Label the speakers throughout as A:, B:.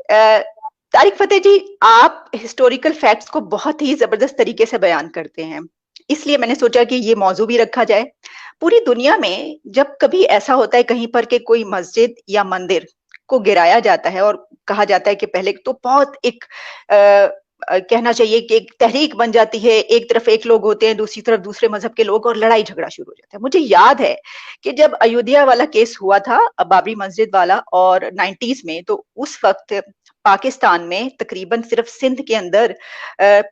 A: طارق فتح جی، آپ historical facts کو بہت ہی زبردست طریقے سے بیان کرتے ہیں، اس لیے میں نے سوچا کہ یہ موضوع بھی رکھا جائے. پوری دنیا میں جب کبھی ایسا ہوتا ہے کہیں پر کہ کوئی مسجد یا مندر کو گرایا جاتا ہے اور کہا جاتا ہے کہ پہلے تو بہت ایک کہنا چاہیے کہ ایک تحریک بن جاتی ہے، ایک طرف ایک لوگ ہوتے ہیں، دوسری طرف دوسرے مذہب کے لوگ، اور لڑائی جھگڑا شروع ہو جاتا ہے. مجھے یاد ہے کہ جب ایودھیا والا کیس ہوا تھا، بابری مسجد والا، اور 90s میں، تو اس وقت پاکستان میں تقریباً صرف سندھ کے اندر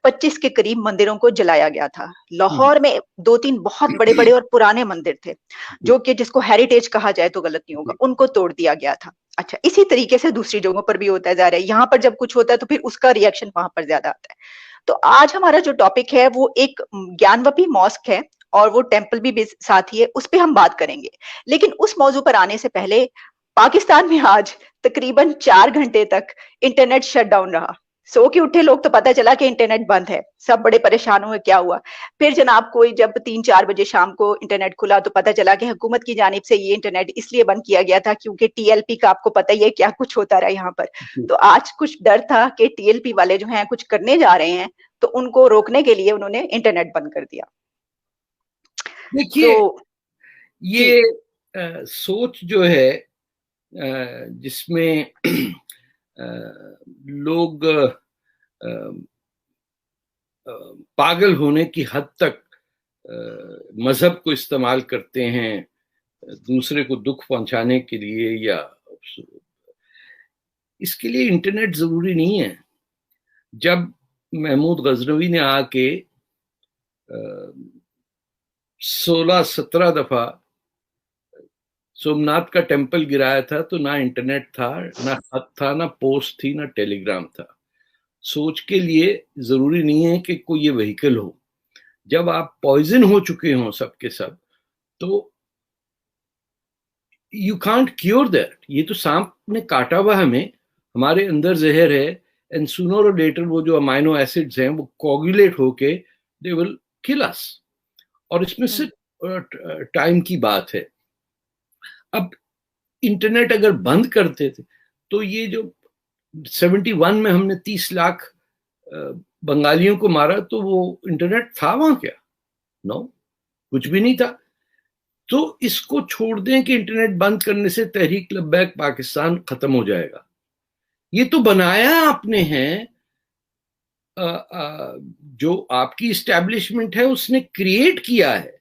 A: 25 کے قریب مندروں کو جلایا گیا تھا. لاہور میں 2-3 بہت بڑے بڑے اور پرانے مندر تھے جو کہ جس کو ہیریٹیج کہا جائے تو غلط نہیں ہوگا، ان کو توڑ دیا گیا تھا. اچھا، اسی طریقے سے دوسری جگہوں پر بھی ہوتا ہے. ظاہر ہے یہاں پر جب کچھ ہوتا ہے تو پھر اس کا ریئیکشن وہاں پر زیادہ آتا ہے. تو آج ہمارا جو ٹاپک ہے وہ ایک گیان وپی ماسک ہے، اور وہ ٹیمپل بھی ساتھ ہی ہے، اس پہ ہم بات کریں گے. لیکن اس موضوع پر آنے سے پہلے، پاکستان میں آج تقریباً 4 گھنٹے تک انٹرنیٹ شٹ ڈاؤن رہا. سو کے اٹھے لوگ تو پتہ چلا کہ انٹرنیٹ بند ہے، سب بڑے پریشان ہوئے کیا ہوا. پھر جناب کوئی جب 3-4 بجے شام کو انٹرنیٹ کھلا تو پتہ چلا کہ حکومت کی جانب سے یہ انٹرنیٹ اس لیے بند کیا گیا تھا کیونکہ ٹی ایل پی کا آپ کو پتہ ہی ہے کیا کچھ ہوتا رہا یہاں پر. تو آج کچھ ڈر تھا کہ ٹی ایل پی والے جو ہیں کچھ کرنے جا رہے ہیں، تو ان کو روکنے کے لیے انہوں نے انٹرنیٹ بند کر دیا.
B: دیکھیے، یہ سوچ جو ہے جس میں لوگ پاگل ہونے کی حد تک مذہب کو استعمال کرتے ہیں دوسرے کو دکھ پہنچانے کے لیے، یا اس کے لیے انٹرنیٹ ضروری نہیں ہے. جب محمود غزنوی نے آ کے 16-17 دفعہ سومناتھ کا ٹیمپل گرایا تھا تو نہ انٹرنیٹ تھا، نہ خط تھا، نہ پوسٹ تھی، نہ ٹیلی گرام تھا. سوچ کے لیے ضروری نہیں ہے کہ کوئی یہ وہیکل ہو. جب آپ پوائزن ہو چکے ہوں سب کے سب، تو یو کانٹ کیور دیٹ. یہ تو سانپ نے کاٹا ہوا ہمیں، ہمارے اندر زہر ہے، اینڈ سونر اور لیٹر وہ جو امائنو ایسڈز ہیں وہ کوگولیٹ ہو کے دے ول کل اس. اور اس میں صرف ٹائم کی بات ہے. اب انٹرنیٹ اگر بند کرتے تھے تو یہ جو 71 میں ہم نے 30 لاکھ بنگالیوں کو مارا، تو وہ انٹرنیٹ تھا وہاں کیا؟ نو، کچھ بھی نہیں تھا. تو اس کو چھوڑ دیں کہ انٹرنیٹ بند کرنے سے تحریک لبیک پاکستان ختم ہو جائے گا. یہ تو بنایا آپ نے ہے، جو آپ کی اسٹیبلشمنٹ ہے اس نے کریٹ کیا ہے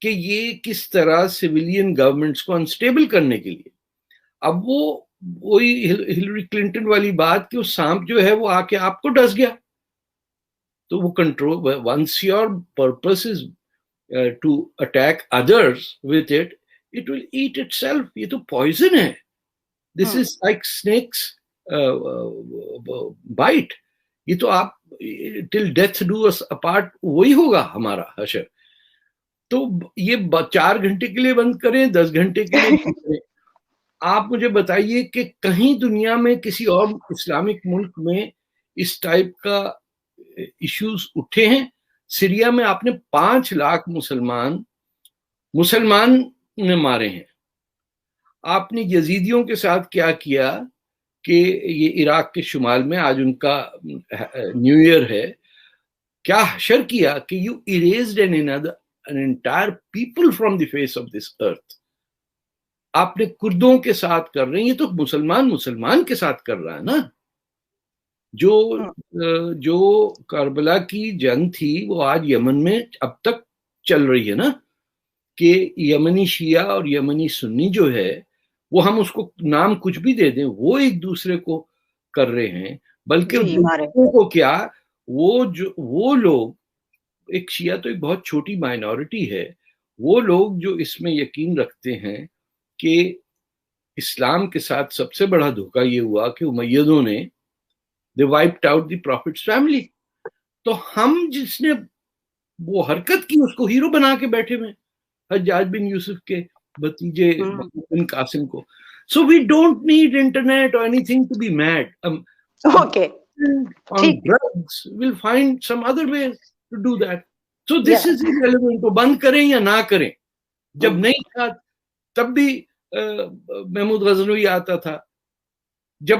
B: کہ یہ کس طرح سویلین گورنمنٹس کو انسٹیبل کرنے کے لیے. اب وہی ہلری کلنٹن والی بات کہ وہ سانپ جو ہے وہ آ کے آپ کو ڈس گیا، تو وہ control, once your purpose is to attack others with it, it will eat itself. یہ تو پوائزن ہے. This is like snakes bite. یہ تو آپ till death do us apart وہی ہوگا ہمارا حشر. تو یہ 4 گھنٹے کے لیے بند کریں، 10 گھنٹے کے لیے بند کریں. آپ مجھے بتائیے کہ کہیں دنیا میں کسی اور اسلامک ملک میں اس ٹائپ کا ایشوز اٹھے ہیں؟ سیریا میں آپ نے 5 لاکھ مسلمان نے مارے ہیں. آپ نے یزیدیوں کے ساتھ کیا کیا کہ یہ عراق کے شمال میں آج ان کا نیو ایئر ہے، کیا حشر کیا کہ you ایریزڈ an entire people from the face of this earth. آپ نے کردوں کے ساتھ کر رہے ہیں، یہ تو مسلمان کے ساتھ کر رہا ہے نا. جو کربلا کی جنگ تھی وہ آج یمن میں اب تک چل رہی ہے نا، کہ یمنی شیعہ اور یمنی سنی جو ہے وہ ہم اس کو نام کچھ بھی دے دیں، وہ ایک دوسرے کو کر رہے ہیں. بلکہ کو کیا، وہ لوگ، ایک شیعہ تو ایک بہت چھوٹی مائنورٹی ہے، وہ لوگ جو اس میں یقین رکھتے ہیں کہ اسلام کے ساتھ سب سے بڑا دھوکہ یہ ہوا کہ امیدوں نے they wiped out the prophet's family. تو ہم جس نے وہ حرکت کی اس کو ہیرو بنا کے بیٹھے ہوئے حجاج بن یوسف کے بھتیجے بن قاسم کو. So we don't need internet or anything to be mad.
A: Okay.
B: On drugs, we'll find some other ways to do that. So this is irrelevant. تو بند کریں یا نہ کریں. جب نہیں تھا تب بھی محمود غزنوی آتا تھا، جب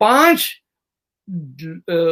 B: 5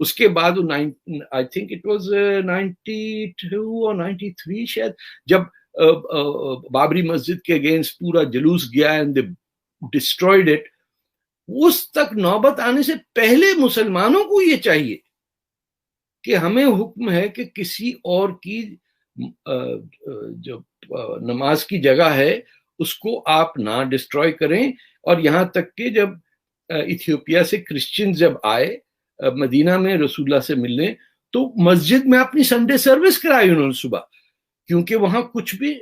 B: اس کے بعد آئی تھنک اٹ واز 92 اور 93 شاید، جب بابری مسجد کے اگینسٹ پورا جلوس گیا اینڈ دے ڈسٹرائڈ اٹ. اس تک نوبت آنے سے پہلے مسلمانوں کو یہ چاہیے کہ ہمیں حکم ہے کہ کسی اور کی جو نماز کی جگہ ہے اس کو آپ نہ ڈسٹروائے کریں. اور یہاں تک کہ جب ایتھیوپیا سے کرسچن جب آئے مدینہ میں رسول اللہ سے ملنے، تو مسجد میں اپنی سنڈے سروس کرائی انہوں نے صبح، کیونکہ وہاں کچھ بھی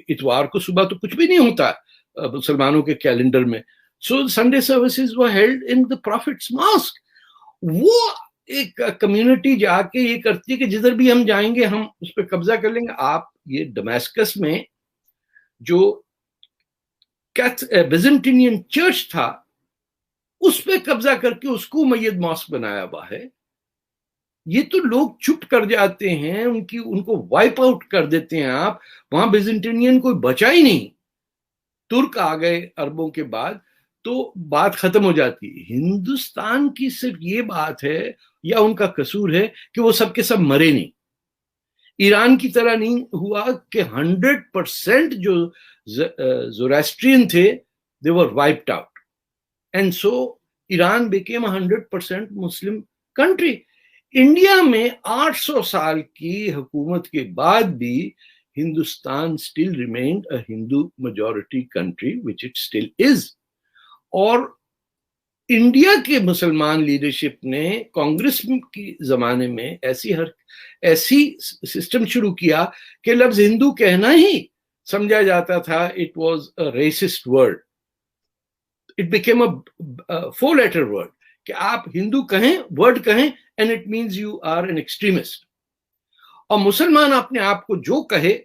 B: اتوار کو صبح تو کچھ بھی نہیں ہوتا مسلمانوں کے کیلنڈر میں. So Sunday services were held in the Prophet's Mosque. وہ ایک کمیونٹی جا کے یہ کرتی ہے کہ جدھر بھی ہم جائیں گے ہم اس پہ قبضہ کر لیں گے. آپ یہ ڈمیسکس میں جو بیزنٹینین چرچ تھا اس پہ قبضہ کر کے اس کو مید ماسک بنایا ہوا ہے. یہ تو لوگ چپ کر جاتے ہیں، ان کو وائپ آؤٹ کر دیتے ہیں. آپ وہاں بیزنٹینین کوئی بچا ہی نہیں، ترک آ گئے عربوں کے بعد تو بات ختم ہو جاتی. ہندوستان کی صرف یہ بات ہے یا ان کا قصور ہے کہ وہ سب کے سب مرے نہیں. ایران کی طرح نہیں ہوا کہ 100% جو زوراسٹرین تھے they were wiped out. And so Iran became 100% Muslim country. India میں 800 سال کی حکومت کے بعد بھی Hindustan still remained a Hindu majority country, which it still is. اور انڈیا کے مسلمان لیڈرشپ نے کانگریس کی زمانے میں ایسی سسٹم شروع کیا کہ لفظ ہندو کہنا ہی سمجھا جاتا تھا it was a racist word. It became a 4-letter word کہ آپ ہندو کہیں، ورڈ کہیں and it means you are an extremist. اور مسلمان اپنے آپ کو جو کہے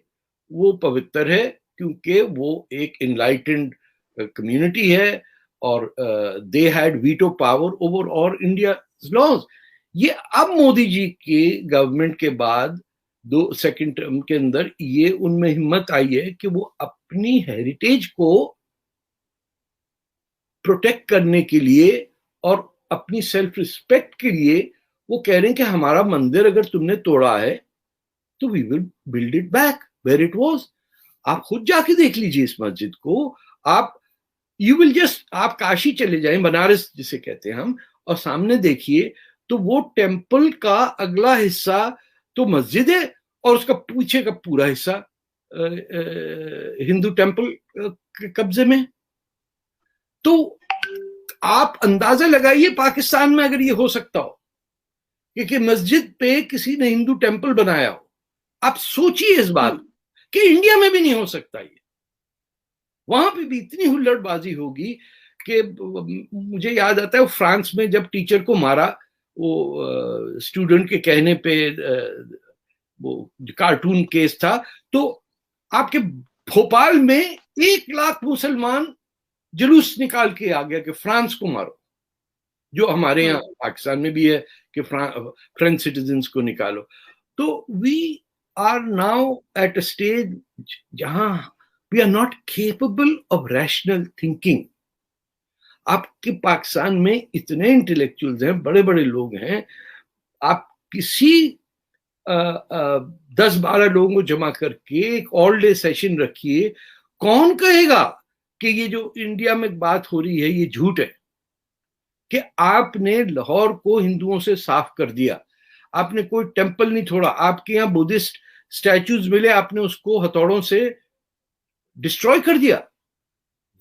B: وہ پوتر ہے کیونکہ وہ ایک enlightened community ہے اور they had veto power over all India's laws. یہ اب مودی جی کی گورنمنٹ کے بعد سیکنڈ ٹرم کے اندر یہ ان میں ہمت آئی ہے کہ وہ اپنی ہیریٹیج کو پروٹیکٹ کرنے کے لیے اور اپنی سیلف ریسپیکٹ کے لیے وہ کہہ رہے ہیں کہ ہمارا مندر اگر تم نے توڑا ہے تو we will build it back where it was. آپ خود جا کے دیکھ لیجیے اس مسجد کو. آپ کاشی چلے جائیں، بنارس جسے کہتے ہیں ہم، اور سامنے دیکھیے تو وہ ٹیمپل کا اگلا حصہ تو مسجد ہے اور اس کا پیچھے کا پورا حصہ ہندو ٹیمپل کے قبضے میں. تو آپ اندازہ لگائیے پاکستان میں اگر یہ ہو سکتا ہو کہ مسجد پہ کسی نے ہندو ٹیمپل بنایا ہو، آپ سوچیے اس بات کہ انڈیا میں بھی نہیں ہو سکتا. یہ وہاں پہ بھی اتنی ہلڑ بازی ہوگی کہ مجھے یاد آتا ہے فرانس میں جب ٹیچر کو مارا وہ اسٹوڈنٹ کے کہنے پہ، وہ کارٹون کیس تھا، تو آپ کے بھوپال میں 1 لاکھ مسلمان جلوس نکال کے آ گیا کہ فرانس کو مارو، جو ہمارے یہاں پاکستان میں بھی ہے کہ فرینچ سٹیزنز کو نکالو. تو we are now at a stage جہاں we are not capable of rational thinking. آپ کے پاکستان میں اتنے انٹلیکچوئلز ہیں، بڑے بڑے لوگ ہیں، آپ کسی 10-12 لوگوں کو جمع کر کے ایک آل ڈے سیشن رکھیے، کون کہے گا کہ یہ جو انڈیا میں بات ہو رہی ہے یہ جھوٹ ہے؟ کہ آپ نے لاہور کو ہندوؤں سے صاف کر دیا، آپ نے کوئی ٹیمپل نہیں چھوڑا، آپ کے یہاں بدھسٹ اسٹیچوز ملے آپ نے اس کو ہتھوڑوں سے ڈسٹروائے کر دیا.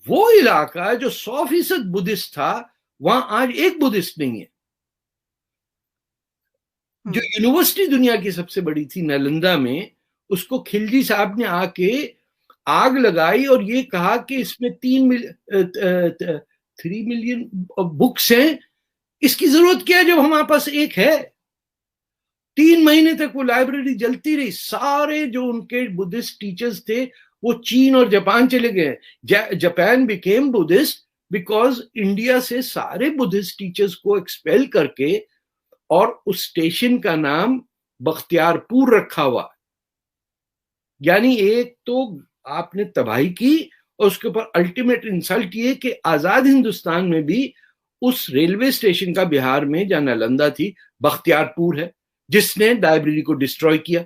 B: وہ علاقہ جو 100% بدھسٹ تھا وہاں آج ایک بدھسٹ نہیں ہے. جو یونیورسٹی دنیا کی سب سے بڑی تھی نالندہ میں، اس کو خلجی صاحب نے آ کے آگ لگائی اور یہ کہا کہ اس میں 3 ملین بکس ہیں، اس کی ضرورت کیا ہے جب ہمارے پاس ایک ہے. 3 مہینے تک وہ لائبریری جلتی رہی. سارے جو ان کے بدھسٹ ٹیچرز تھے وہ چین اور جاپان چلے گئے. Japan became Buddhist because India سے سارے بدھسٹ ٹیچرز کو ایکسپیل کر کے اور اس اسٹیشن کا نام بختیار پور رکھا ہوا. یعنی ایک تو آپ نے تباہی کی اور اس کے اوپر الٹیمیٹ انسلٹ یہ کہ آزاد ہندوستان میں بھی اس ریلوے اسٹیشن کا بہار میں جہاں نالندہ تھی بختیار پور ہے، جس نے لائبریری کو ڈسٹروائے کیا.